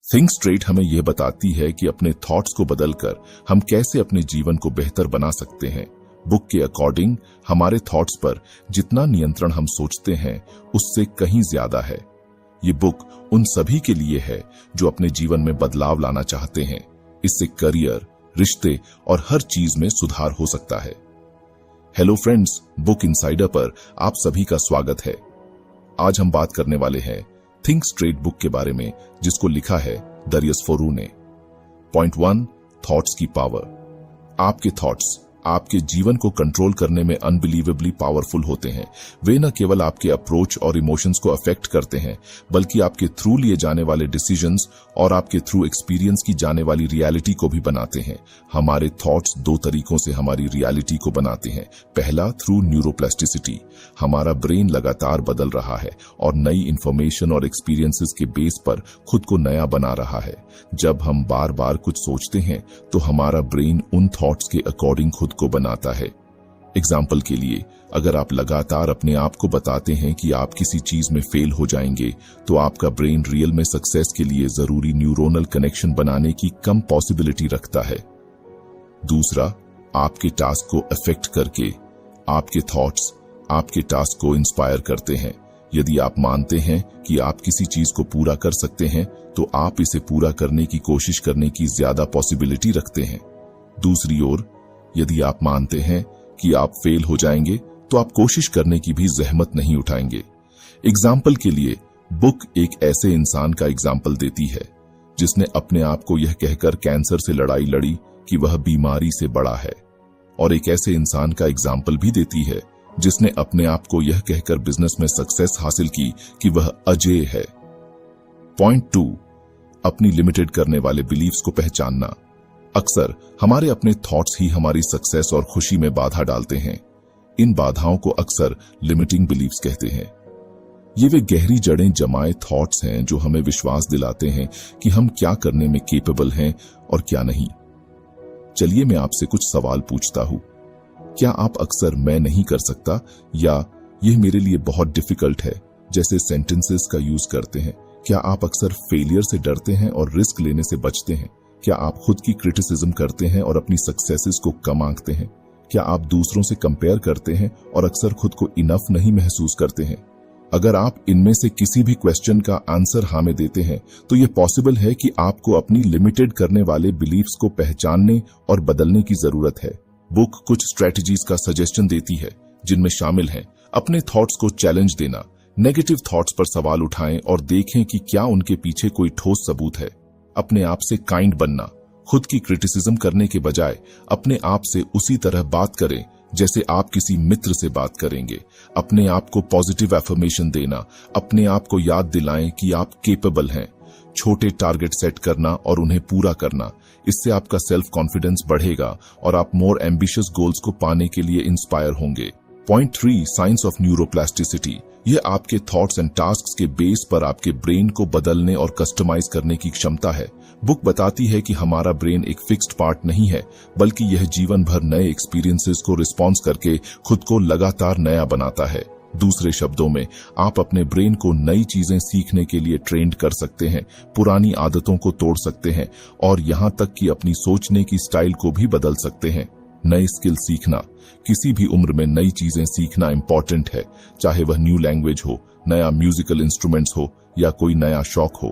Think straight हमें यह बताती है कि अपने थॉट्स को बदलकर हम कैसे अपने जीवन को बेहतर बना सकते हैं। बुक के अकॉर्डिंग हमारे थॉट्स पर जितना नियंत्रण हम सोचते हैं उससे कहीं ज्यादा है। ये बुक उन सभी के लिए है जो अपने जीवन में बदलाव लाना चाहते हैं। इससे करियर, रिश्ते और हर चीज में सुधार हो सकता है। हेलो फ्रेंड्स, बुक इनसाइडर पर आप सभी का स्वागत है। आज हम बात करने वाले हैं थिंक स्ट्रेट बुक के बारे में, जिसको लिखा है दरियस फोरू ने। पॉइंट 1, थॉट्स की पावर। आपके थॉट्स आपके जीवन को कंट्रोल करने में अनबिलीवेबली पावरफुल होते हैं। वे न केवल आपके अप्रोच और इमोशंस को अफेक्ट करते हैं, बल्कि आपके थ्रू लिए जाने वाले डिसीजंस और आपके थ्रू एक्सपीरियंस की जाने वाली रियलिटी को भी बनाते हैं। हमारे थॉट्स दो तरीकों से हमारी रियलिटी को बनाते हैं। पहला, थ्रू न्यूरोप्लास्टिसिटी। हमारा ब्रेन लगातार बदल रहा है और नई इंफॉर्मेशन और एक्सपीरियंसेस के बेस पर खुद को नया बना रहा है। जब हम बार बार कुछ सोचते हैं तो हमारा ब्रेन उन थॉट्स के अकॉर्डिंग खुद को बनाता है। एग्जाम्पल के लिए, अगर आप लगातार अपने आप को बताते हैं कि आप किसी चीज में फेल हो जाएंगे, तो आपका ब्रेन रियल में सक्सेस के लिए जरूरी न्यूरोनल कनेक्शन बनाने की कम पॉसिबिलिटी रखता है। दूसरा, आपके टास्क को अफेक्ट करके आपके थॉट्स आपके टास्क को इंस्पायर करते हैं। यदि आप मानते हैं कि आप किसी चीज को पूरा कर सकते हैं, तो आप इसे पूरा करने की कोशिश करने की ज्यादा पॉसिबिलिटी रखते हैं। दूसरी ओर, यदि आप मानते हैं कि आप फेल हो जाएंगे, तो आप कोशिश करने की भी जहमत नहीं उठाएंगे। एग्जाम्पल के लिए, बुक एक ऐसे इंसान का एग्जाम्पल देती है जिसने अपने आप को यह कहकर कैंसर से लड़ाई लड़ी कि वह बीमारी से बड़ा है, और एक ऐसे इंसान का एग्जाम्पल भी देती है जिसने अपने आप को यह कहकर बिजनेस में सक्सेस हासिल की कि वह अजेय है। पॉइंट 2, अपनी लिमिटेड करने वाले बिलीफ्स को पहचानना। अक्सर हमारे अपने थॉट्स ही हमारी सक्सेस और खुशी में बाधा डालते हैं। इन बाधाओं को अक्सर लिमिटिंग बिलीफ्स कहते हैं। ये वे गहरी जड़ें जमाए थॉट्स हैं जो हमें विश्वास दिलाते हैं कि हम क्या करने में केपेबल हैं और क्या नहीं। चलिए मैं आपसे कुछ सवाल पूछता हूं। क्या आप अक्सर मैं नहीं कर सकता या यह मेरे लिए बहुत डिफिकल्ट है जैसे सेंटेंसेस का यूज करते हैं? क्या आप अक्सर फेलियर से डरते हैं और रिस्क लेने से बचते हैं? क्या आप खुद की क्रिटिसिज्म करते हैं और अपनी सक्सेसेस को कम आंकते हैं? क्या आप दूसरों से कंपेयर करते हैं और अक्सर खुद को इनफ नहीं महसूस करते हैं? अगर आप इनमें से किसी भी क्वेश्चन का आंसर हाँ में देते हैं, तो यह पॉसिबल है कि आपको अपनी लिमिटेड करने वाले बिलीफ्स को पहचानने और बदलने की जरूरत है। बुक कुछ स्ट्रेटजीज का सजेशन देती है, जिनमें शामिल है अपने थॉट्स को चैलेंज देना, नेगेटिव थॉट्स पर सवाल उठाएं और देखें कि क्या उनके पीछे कोई ठोस सबूत है। अपने आप से काइंड बनना, खुद की क्रिटिसिज्म करने के बजाय अपने आप से उसी तरह बात करें जैसे आप किसी मित्र से बात करेंगे। अपने आप को पॉजिटिव एफर्मेशन देना, अपने आप को याद दिलाएं कि आप केपेबल हैं। छोटे टारगेट सेट करना और उन्हें पूरा करना, इससे आपका सेल्फ कॉन्फिडेंस बढ़ेगा और आप मोर एम्बिशियस गोल्स को पाने के लिए इंस्पायर होंगे। Point 3, science of neuroplasticity. यह आपके थॉट्स एंड टास्क्स के बेस पर आपके ब्रेन को बदलने और कस्टमाइज करने की क्षमता है। बुक बताती है कि हमारा ब्रेन एक फिक्स्ड पार्ट नहीं है, बल्कि यह जीवन भर नए एक्सपीरियंसेस को रिस्पॉन्स करके खुद को लगातार नया बनाता है। दूसरे शब्दों में, आप अपने ब्रेन को नई चीजें सीखने के लिए ट्रेंड कर सकते हैं, पुरानी आदतों को तोड़ सकते हैं और यहां तक कि अपनी सोचने की स्टाइल को भी बदल सकते हैं। नई स्किल सीखना, किसी भी उम्र में नई चीजें सीखना इंपॉर्टेंट है, चाहे वह न्यू लैंग्वेज हो, नया म्यूजिकल इंस्ट्रूमेंट्स हो या कोई नया शौक हो।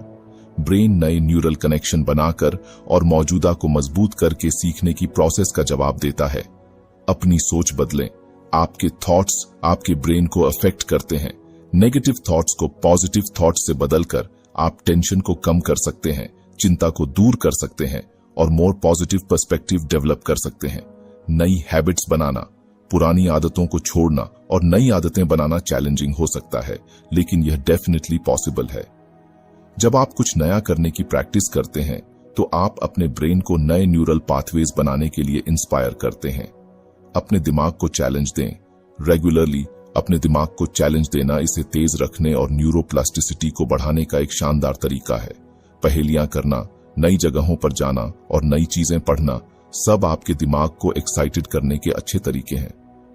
ब्रेन नए न्यूरल कनेक्शन बनाकर और मौजूदा को मजबूत करके सीखने की प्रोसेस का जवाब देता है। अपनी सोच बदलें। आपके थॉट्स आपके ब्रेन को अफेक्ट करते हैं। नेगेटिव थॉट्स को पॉजिटिव थॉट्स से बदलकर आप टेंशन को कम कर सकते हैं, चिंता को दूर कर सकते हैं और मोर पॉजिटिव पर्सपेक्टिव डेवलप कर सकते हैं। नई हैबिट्स बनाना, पुरानी आदतों को छोड़ना और नई आदतें बनाना चैलेंजिंग हो सकता है, लेकिन यह डेफिनेटली पॉसिबल है। जब आप कुछ नया करने की प्रैक्टिस करते हैं, तो आप अपने ब्रेन को नए न्यूरल पाथवेज बनाने के लिए इंस्पायर करते हैं। अपने दिमाग को चैलेंज दें। रेगुलरली अपने दिमाग को चैलेंज देना इसे तेज रखने और न्यूरोप्लास्टिसिटी को बढ़ाने का एक शानदार तरीका है। पहेलियां करना, नई जगहों पर जाना और नई चीजें पढ़ना सब आपके दिमाग को एक्साइटेड करने के अच्छे तरीके हैं।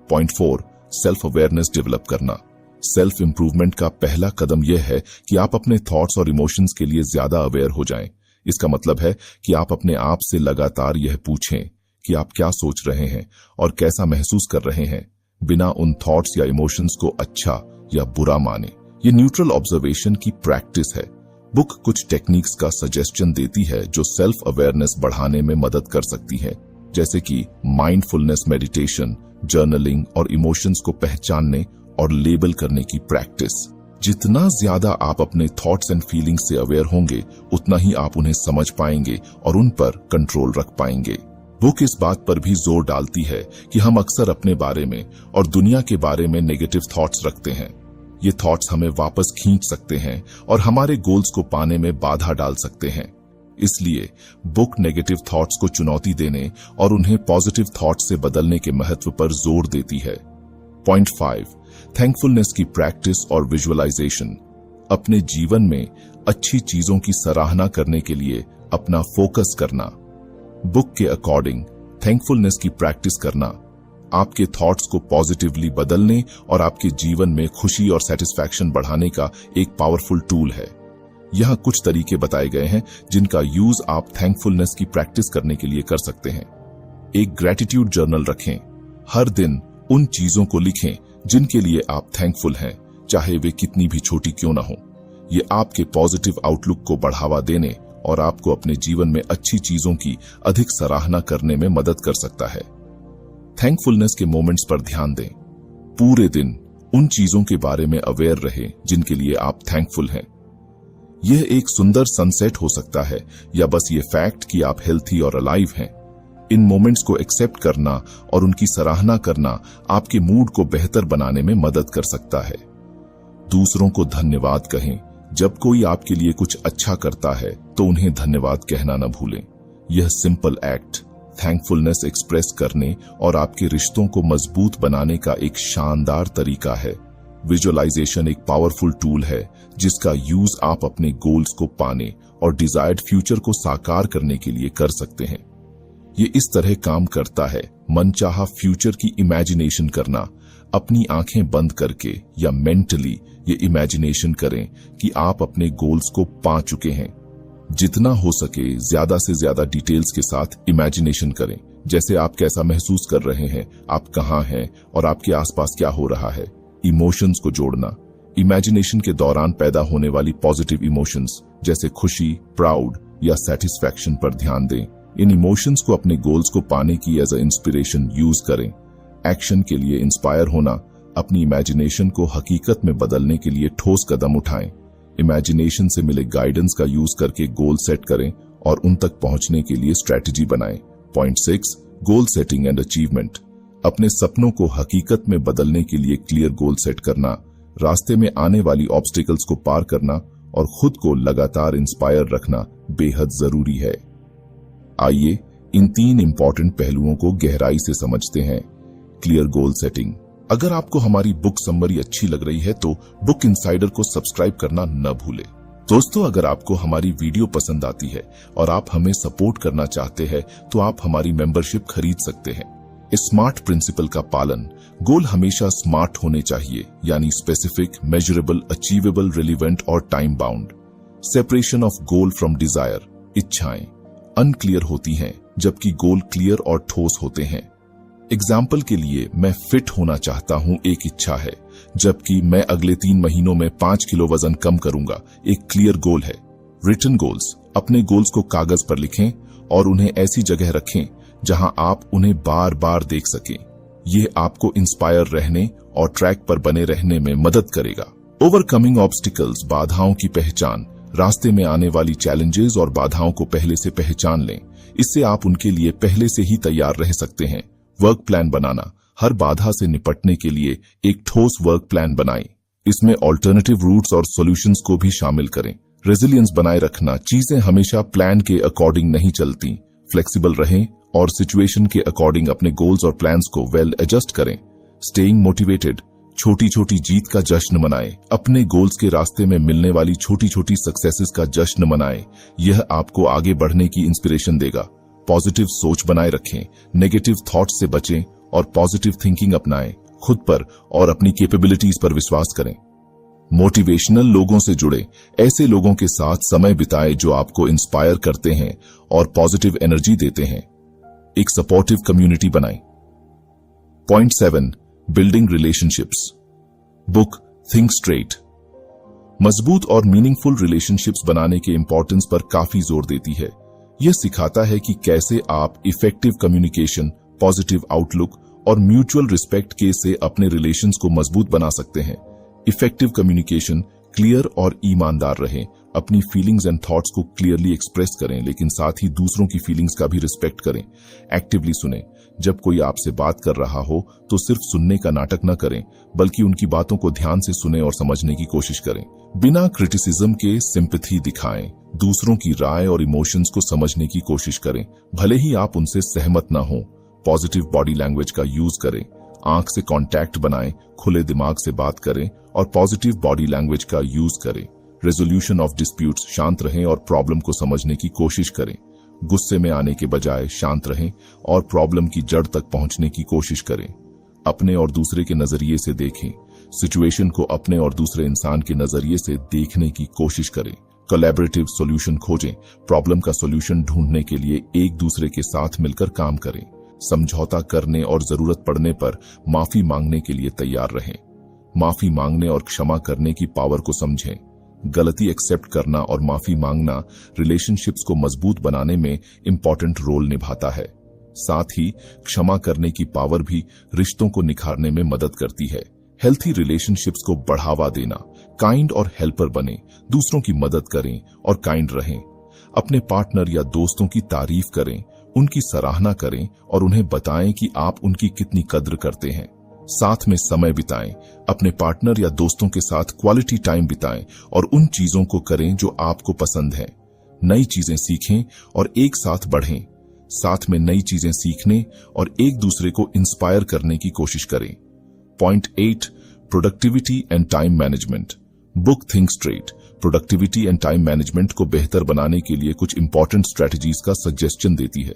पॉइंट 4, सेल्फ अवेयरनेस डेवलप करना। सेल्फ इंप्रूवमेंट का पहला कदम यह है कि आप अपने थॉट्स और इमोशंस के लिए ज्यादा अवेयर हो जाएं। इसका मतलब है कि आप अपने आप से लगातार यह पूछें कि आप क्या सोच रहे हैं और कैसा महसूस कर रहे हैं, बिना उन थॉट्स या इमोशंस को अच्छा या बुरा माने। ये न्यूट्रल ऑब्जर्वेशन की प्रैक्टिस है। बुक कुछ टेक्निक्स का सजेशन देती है जो सेल्फ अवेयरनेस बढ़ाने में मदद कर सकती है, जैसे कि माइंडफुलनेस मेडिटेशन, जर्नलिंग और इमोशंस को पहचानने और लेबल करने की प्रैक्टिस। जितना ज्यादा आप अपने थॉट्स एंड फीलिंग्स से अवेयर होंगे, उतना ही आप उन्हें समझ पाएंगे और उन पर कंट्रोल रख पाएंगे। बुक इस बात पर भी जोर डालती है कि हम अक्सर अपने बारे में और दुनिया के बारे में नेगेटिव थॉट्स रखते हैं। ये थॉट्स हमें वापस खींच सकते हैं और हमारे गोल्स को पाने में बाधा डाल सकते हैं। इसलिए बुक नेगेटिव थॉट्स को चुनौती देने और उन्हें पॉजिटिव थॉट्स से बदलने के महत्व पर जोर देती है। पॉइंट 5, थैंकफुलनेस की प्रैक्टिस और विजुअलाइजेशन। अपने जीवन में अच्छी चीजों की सराहना करने के लिए अपना फोकस करना। बुक के अकॉर्डिंग थैंकफुलनेस की प्रैक्टिस करना आपके थॉट्स को पॉजिटिवली बदलने और आपके जीवन में खुशी और सेटिस्फैक्शन बढ़ाने का एक पावरफुल टूल है। यहाँ कुछ तरीके बताए गए हैं जिनका यूज आप थैंकफुलनेस की प्रैक्टिस करने के लिए कर सकते हैं। एक ग्रैटिट्यूड जर्नल रखें। हर दिन उन चीजों को लिखें जिनके लिए आप थैंकफुल हैं, चाहे वे कितनी भी छोटी क्यों ना हो। ये आपके पॉजिटिव आउटलुक को बढ़ावा देने और आपको अपने जीवन में अच्छी चीजों की अधिक सराहना करने में मदद कर सकता है। थैंकफुलनेस के मोमेंट्स पर ध्यान दें। पूरे दिन उन चीजों के बारे में अवेयर रहे जिनके लिए आप थैंकफुल हैं। यह एक सुंदर सनसेट हो सकता है या बस ये फैक्ट कि आप हेल्थी और अलाइव हैं। इन मोमेंट्स को एक्सेप्ट करना और उनकी सराहना करना आपके मूड को बेहतर बनाने में मदद कर सकता है। दूसरों को धन्यवाद कहें। जब कोई आपके लिए कुछ अच्छा करता है तो उन्हें धन्यवाद कहना न भूलें। यह सिंपल एक्ट थैंकफुलनेस एक्सप्रेस करने और आपके रिश्तों को मजबूत बनाने का एक शानदार तरीका है। विजुअलाइजेशन एक पावरफुल टूल है जिसका यूज आप अपने गोल्स को पाने और डिजायर्ड फ्यूचर को साकार करने के लिए कर सकते हैं। ये इस तरह काम करता है, मनचाहा फ्यूचर की इमेजिनेशन करना। अपनी आंखें बंद करके या मेंटली ये इमेजिनेशन करें कि आप अपने गोल्स को पा चुके हैं। जितना हो सके ज्यादा से ज्यादा डिटेल्स के साथ इमेजिनेशन करें, जैसे आप कैसा महसूस कर रहे हैं, आप कहां हैं और आपके आसपास क्या हो रहा है। इमोशंस को जोड़ना। इमेजिनेशन के दौरान पैदा होने वाली पॉजिटिव इमोशंस जैसे खुशी, प्राउड या सेटिस्फैक्शन पर ध्यान दें। इन इमोशंस को अपने गोल्स को पाने की एज अ इंस्पिरेशन यूज करें। एक्शन के लिए इंस्पायर होना। अपनी इमेजिनेशन को हकीकत में बदलने के लिए ठोस कदम उठाएं। इमेजिनेशन से मिले गाइडेंस का यूज करके गोल सेट करें और उन तक पहुंचने के लिए स्ट्रेटजी बनाएं। Point 6, goal setting and achievement. अपने सपनों को हकीकत में बदलने के लिए क्लियर गोल सेट करना, रास्ते में आने वाली ऑब्स्टिकल्स को पार करना और खुद को लगातार इंस्पायर रखना बेहद जरूरी है। आइए इन 3 इंपॉर्टेंट पहलुओं को गहराई से समझते हैं। Clear goal setting. अगर आपको हमारी बुक समरी अच्छी लग रही है तो बुक इनसाइडर को सब्सक्राइब करना न भूलें। दोस्तों, अगर आपको हमारी वीडियो पसंद आती है और आप हमें सपोर्ट करना चाहते हैं तो आप हमारी मेंबरशिप खरीद सकते हैं। स्मार्ट प्रिंसिपल का पालन। गोल हमेशा स्मार्ट होने चाहिए, यानी स्पेसिफिक, मेजरेबल, अचीवेबल, रिलेवेंट और time bound. Separation of goal from Dzire. इच्छाएं अनक्लियर होती हैं जबकि गोल क्लियर और ठोस होते हैं। एग्जाम्पल के लिए, मैं फिट होना चाहता हूं एक इच्छा है, जबकि मैं अगले 3 महीनों में 5 किलो वजन कम करूंगा एक क्लियर गोल है। Written goals. अपने गोल्स को कागज पर लिखें और उन्हें ऐसी जगह रखें जहां आप उन्हें बार बार देख सकें। यह आपको इंस्पायर रहने और ट्रैक पर बने रहने में मदद करेगा। Overcoming obstacles. बाधाओं की पहचान। रास्ते में आने वाली चैलेंजेस और बाधाओं को पहले से पहचान लें। इससे आप उनके लिए पहले से ही तैयार रह सकते हैं। वर्क प्लान बनाना। हर बाधा से निपटने के लिए एक ठोस वर्क प्लान बनाएं। इसमें ऑल्टरनेटिव रूट्स और सॉल्यूशंस को भी शामिल करें। रेजिलियंस बनाए रखना। चीजें हमेशा प्लान के अकॉर्डिंग नहीं चलती। फ्लेक्सिबल रहें और सिचुएशन के अकॉर्डिंग अपने गोल्स और प्लान्स को वेल एडजस्ट करें। Staying motivated. छोटी छोटी जीत का जश्न मनाएं। अपने गोल्स के रास्ते में मिलने वाली छोटी छोटी सक्सेसेस का जश्न मनाएं। यह आपको आगे बढ़ने की इंस्पिरेशन देगा। पॉजिटिव सोच बनाए रखें। नेगेटिव थॉट्स से बचें और पॉजिटिव थिंकिंग अपनाएं। खुद पर और अपनी कैपेबिलिटीज पर विश्वास करें। मोटिवेशनल लोगों से जुड़े, ऐसे लोगों के साथ समय बिताएं जो आपको इंस्पायर करते हैं और पॉजिटिव एनर्जी देते हैं। एक सपोर्टिव कम्युनिटी बनाएं। Point 7, building relationships. Book think straight मजबूत और मीनिंगफुल रिलेशनशिप्स बनाने के इंपॉर्टेंस पर काफी जोर देती है। यह सिखाता है कि कैसे आप इफेक्टिव कम्युनिकेशन, पॉजिटिव आउटलुक और म्यूचुअल रिस्पेक्ट के से अपने रिलेशंस को मजबूत बना सकते हैं। इफेक्टिव कम्युनिकेशन, क्लियर और ईमानदार रहें, अपनी फीलिंग्स एंड थॉट्स को क्लियरली एक्सप्रेस करें, लेकिन साथ ही दूसरों की फीलिंग्स का भी रिस्पेक्ट करें। एक्टिवली सुनें, जब कोई आपसे बात कर रहा हो तो सिर्फ सुनने का नाटक न करें, बल्कि उनकी बातों को ध्यान से सुनें और समझने की कोशिश करें। बिना क्रिटिसिज्म के सिंपैथी दिखाएं, दूसरों की राय और इमोशंस को समझने की कोशिश करें, भले ही आप उनसे सहमत न हो। पॉजिटिव बॉडी लैंग्वेज का यूज करें, आंख से कांटेक्ट बनाएं, खुले दिमाग से बात करें और पॉजिटिव बॉडी लैंग्वेज का यूज करें। रेजोल्यूशन ऑफ डिस्प्यूट्स, शांत रहें और प्रॉब्लम को समझने की कोशिश करें। गुस्से में आने के बजाय शांत रहें और प्रॉब्लम की जड़ तक पहुंचने की कोशिश करें। अपने और दूसरे के नजरिए से देखें, सिचुएशन को अपने और दूसरे इंसान के नजरिए से देखने की कोशिश करें। कोलैबोरेटिव सॉल्यूशन खोजें, प्रॉब्लम का सॉल्यूशन ढूंढने के लिए एक दूसरे के साथ मिलकर काम करें। समझौता करने और जरूरत पड़ने पर माफी मांगने के लिए तैयार रहें। माफी मांगने और क्षमा करने की पावर को समझें। गलती एक्सेप्ट करना और माफी मांगना रिलेशनशिप्स को मजबूत बनाने में इंपॉर्टेंट रोल निभाता है। साथ ही क्षमा करने की पावर भी रिश्तों को निखारने में मदद करती है। हेल्थी रिलेशनशिप्स को बढ़ावा देना, काइंड और हेल्पर बने, दूसरों की मदद करें और काइंड रहें। अपने पार्टनर या दोस्तों की तारीफ करें, उनकी सराहना करें और उन्हें बताएं कि आप उनकी कितनी कद्र करते हैं। साथ में समय बिताएं, अपने पार्टनर या दोस्तों के साथ क्वालिटी टाइम बिताएं और उन चीजों को करें जो आपको पसंद है। नई चीजें सीखें और एक साथ बढ़ें। साथ में नई चीजें सीखने और एक दूसरे को इंस्पायर करने की कोशिश करें। Point 8, productivity and time management. Book think straight productivity and time management को बेहतर बनाने के लिए कुछ इंपॉर्टेंट स्ट्रेटजीज का सजेशन देती है।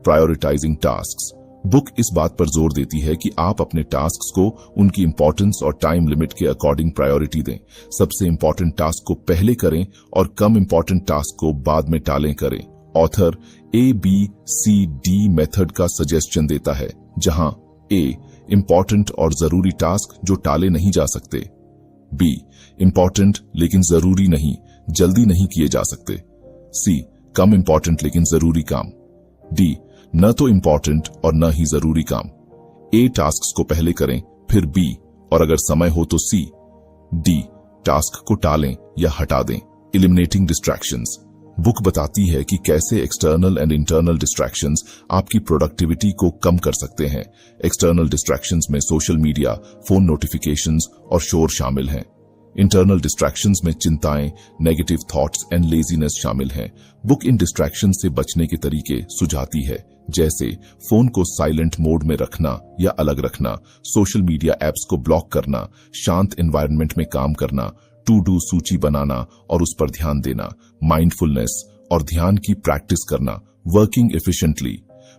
Prioritising tasks. बुक इस बात पर जोर देती है कि आप अपने टास्क्स को उनकी इंपॉर्टेंस और टाइम लिमिट के अकॉर्डिंग प्रायोरिटी दें। सबसे इंपॉर्टेंट टास्क को पहले करें और कम इंपॉर्टेंट टास्क को बाद में टालें करें। ऑथर ABCD मेथड का सजेशन देता है, जहां A इंपॉर्टेंट और जरूरी टास्क जो टाले नहीं जा सकते, B इंपॉर्टेंट लेकिन जरूरी नहीं, जल्दी नहीं किए जा सकते, C कम इंपॉर्टेंट लेकिन जरूरी काम, D न तो इंपॉर्टेंट और न ही जरूरी काम। A टास्क को पहले करें, फिर B और अगर समय हो तो C। D टास्क को टालें या हटा दें। Eliminating distractions. बुक बताती है कि कैसे एक्सटर्नल एंड इंटरनल डिस्ट्रैक्शंस आपकी प्रोडक्टिविटी को कम कर सकते हैं। एक्सटर्नल डिस्ट्रैक्शंस में सोशल मीडिया, फोन नोटिफिकेशंस और शोर शामिल हैं। इंटरनल डिस्ट्रैक्शंस में चिंताएं, नेगेटिव थॉट्स एंड लेजीनेस शामिल हैं। बुक इन डिस्ट्रैक्शंस से बचने के तरीके सुझाती है, जैसे फोन को साइलेंट मोड में रखना या अलग रखना, सोशल मीडिया एप्स को ब्लॉक करना, शांत एनवायरनमेंट में काम करना, टू डू सूची बनाना और उस पर ध्यान देना, माइंडफुलनेस और ध्यान की प्रैक्टिस करना, वर्किंग एफिशिएंटली।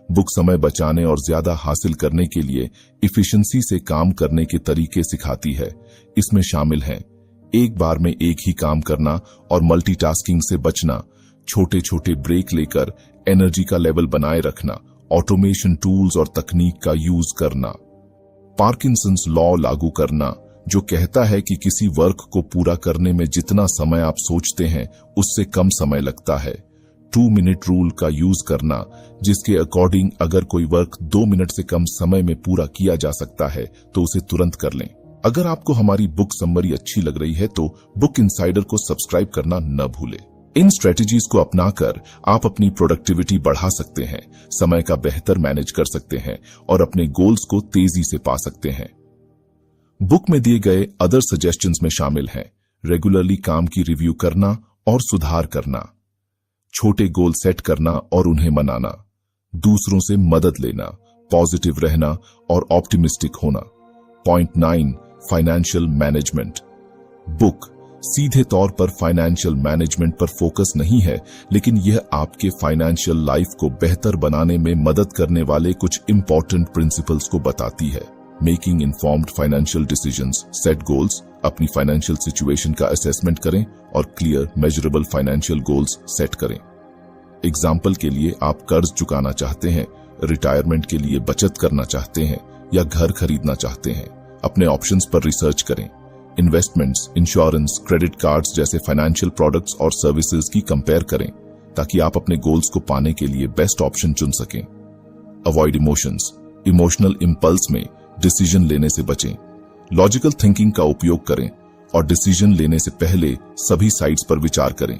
बुक समय बचाने और ज्यादा हासिल करने के लिए इफिशिएंसी से काम करने के तरीके सिखाती है। इसमें शामिल हैं एक बार में एक ही काम करना और मल्टीटास्किंग से बचना, छोटे छोटे ब्रेक लेकर एनर्जी का लेवल बनाए रखना, ऑटोमेशन टूल्स और तकनीक का यूज करना, पार्किंसंस लॉ लागू करना जो कहता है कि किसी वर्क को पूरा करने में जितना समय आप सोचते हैं उससे कम समय लगता है। 2 मिनट रूल का यूज करना, जिसके अकॉर्डिंग अगर कोई वर्क 2 मिनट से कम समय में पूरा किया जा सकता है तो उसे तुरंत कर लें। अगर आपको हमारी बुक समरी अच्छी लग रही है तो बुक इनसाइडर को सब्सक्राइब करना न भूलें। इन स्ट्रेटजीज को अपनाकर आप अपनी प्रोडक्टिविटी बढ़ा सकते हैं, समय का बेहतर मैनेज कर सकते हैं और अपने गोल्स को तेजी से पा सकते हैं। बुक में दिए गए अदर सजेशंस में शामिल हैं रेगुलरली काम की रिव्यू करना और सुधार करना, छोटे गोल सेट करना और उन्हें मनाना, दूसरों से मदद लेना, पॉजिटिव रहना और ऑप्टिमिस्टिक होना। Point 9, financial management. बुक सीधे तौर पर फाइनेंशियल मैनेजमेंट पर फोकस नहीं है, लेकिन यह आपके फाइनेंशियल लाइफ को बेहतर बनाने में मदद करने वाले कुछ इंपॉर्टेंट प्रिंसिपल्स को बताती है। Making informed financial decisions, set goals, अपनी फाइनेंशियल सिचुएशन का असेसमेंट करें और clear measurable financial goals set करें। एग्जाम्पल के लिए, आप कर्ज चुकाना चाहते हैं, रिटायरमेंट के लिए बचत करना चाहते हैं या घर खरीदना चाहते हैं। अपने ऑप्शंस पर रिसर्च करें। इन्वेस्टमेंट्स, इंश्योरेंस, क्रेडिट कार्ड्स जैसे फाइनेंशियल प्रोडक्ट्स और सर्विसेज की कंपेयर करें ताकि आप अपने गोल्स को पाने के लिए बेस्ट ऑप्शन चुन सकें। अवॉइड इमोशंस, इमोशनल इंपल्स में डिसीजन लेने से बचें। लॉजिकल थिंकिंग का उपयोग करें और डिसीजन लेने से पहले सभी साइड्स पर विचार करें।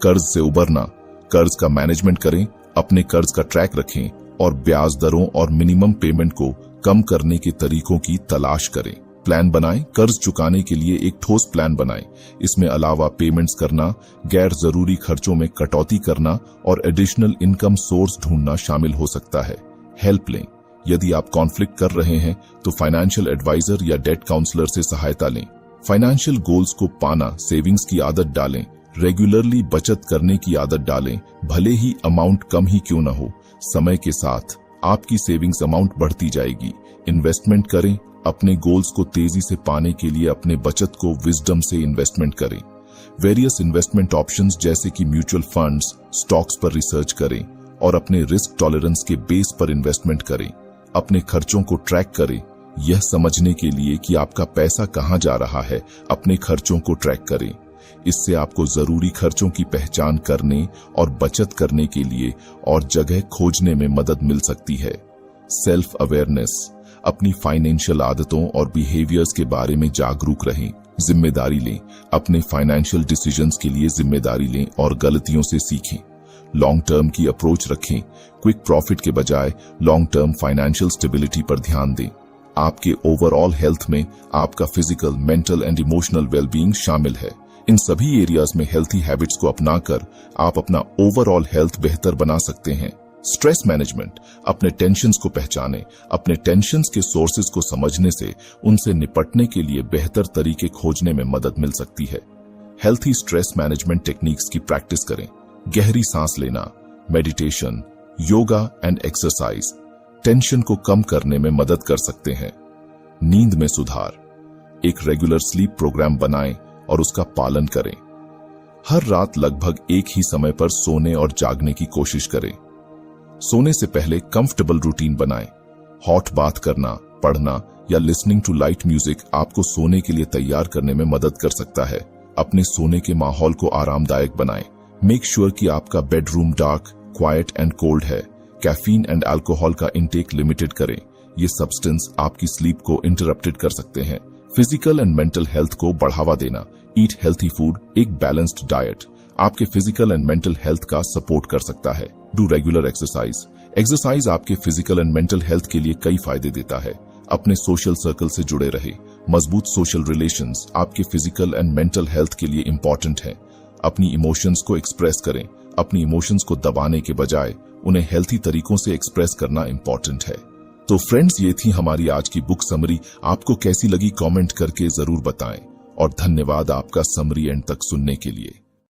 कर्ज से उबरना, कर्ज का मैनेजमेंट करें, अपने कर्ज का ट्रैक रखें और ब्याज दरों और मिनिमम पेमेंट को कम करने के तरीकों की तलाश करें। प्लान बनाएं, कर्ज चुकाने के लिए एक ठोस प्लान बनाएं। इसमें अलावा पेमेंट्स करना, गैर जरूरी खर्चों में कटौती करना और एडिशनल इनकम सोर्स ढूंढना शामिल हो सकता है। हेल्प लें, यदि आप कॉन्फ्लिक्ट कर रहे हैं तो फाइनेंशियल एडवाइजर या डेट काउंसलर से सहायता लें। फाइनेंशियल गोल्स को पाना, सेविंग्स की आदत डालें, रेगुलरली बचत करने की आदत डालें, भले ही अमाउंट कम ही क्यों न हो। समय के साथ आपकी सेविंग्स अमाउंट बढ़ती जाएगी। इन्वेस्टमेंट करें, अपने गोल्स को तेजी से पाने के लिए अपने बचत को विजडम से इन्वेस्टमेंट करें। वेरियस इन्वेस्टमेंट ऑप्शंस जैसे कि म्यूचुअल फंड्स, स्टॉक्स पर रिसर्च करें और अपने रिस्क टॉलरेंस के बेस पर इन्वेस्टमेंट करें। अपने खर्चों को ट्रैक करें, यह समझने के लिए कि आपका पैसा कहां जा रहा है। अपने खर्चों को ट्रैक करें, इससे आपको जरूरी खर्चों की पहचान करने और बचत करने के लिए और जगह खोजने में मदद मिल सकती है। सेल्फ अवेयरनेस, अपनी फाइनेंशियल आदतों और बिहेवियर्स के बारे में जागरूक रहें। जिम्मेदारी लें, अपने फाइनेंशियल डिसीजंस के लिए जिम्मेदारी लें और गलतियों से सीखें। लॉन्ग टर्म की अप्रोच रखें, क्विक प्रॉफिट के बजाय लॉन्ग टर्म फाइनेंशियल स्टेबिलिटी पर ध्यान दें। आपके ओवरऑल हेल्थ में आपका physical, mental and emotional wellbeing शामिल है। इन सभी एरियाज में हेल्थी हैबिट्स को अपनाकर आप अपना ओवरऑल हेल्थ बेहतर बना सकते हैं। स्ट्रेस मैनेजमेंट, अपने टेंशन्स को पहचानें। अपने टेंशन्स के सोर्सेज को समझने से उनसे निपटने के लिए बेहतर तरीके खोजने में मदद मिल सकती है। हेल्थी स्ट्रेस मैनेजमेंट टेक्निक्स की प्रैक्टिस करें। गहरी सांस लेना, meditation, yoga and exercise tension को कम करने में मदद कर सकते हैं। नींद में सुधार, एक रेगुलर स्लीप प्रोग्राम बनाएं और उसका पालन करें। हर रात लगभग एक ही समय पर सोने और जागने की कोशिश करें। सोने से पहले कंफर्टेबल रूटीन बनाएं। हॉट बाथ करना, पढ़ना या लिसनिंग टू लाइट म्यूजिक आपको सोने के लिए तैयार करने में मदद कर सकता है। अपने सोने के माहौल को आरामदायक बनाएं। मेक श्योर कि आपका bedroom dark, quiet and cold है। कैफीन एंड अल्कोहल का इंटेक लिमिटेड करें, ये सब्सटेंस आपकी स्लीप को इंटरप्टेड कर सकते हैं। फिजिकल एंड मेंटल हेल्थ को बढ़ावा देना, ईट हेल्थी फूड, एक बैलेंस्ड डाइट आपके फिजिकल एंड मेंटल हेल्थ का सपोर्ट कर सकता है। डू रेगुलर एक्सरसाइज, एक्सरसाइज आपके फिजिकल एंड मेंटल हेल्थ के लिए कई फायदे देता है। अपने सोशल सर्कल से जुड़े रहे, मजबूत सोशल रिलेशंस आपके फिजिकल एंड मेंटल हेल्थ के लिए इंपॉर्टेंट है। अपनी इमोशंस को एक्सप्रेस करें, अपनी इमोशंस को दबाने के बजाय उन्हें हेल्थी तरीकों से एक्सप्रेस करना इंपॉर्टेंट है। तो फ्रेंड्स, ये थी हमारी आज की बुक समरी। आपको कैसी लगी कमेंट करके जरूर बताएं और धन्यवाद आपका समरी एंड तक सुनने के लिए।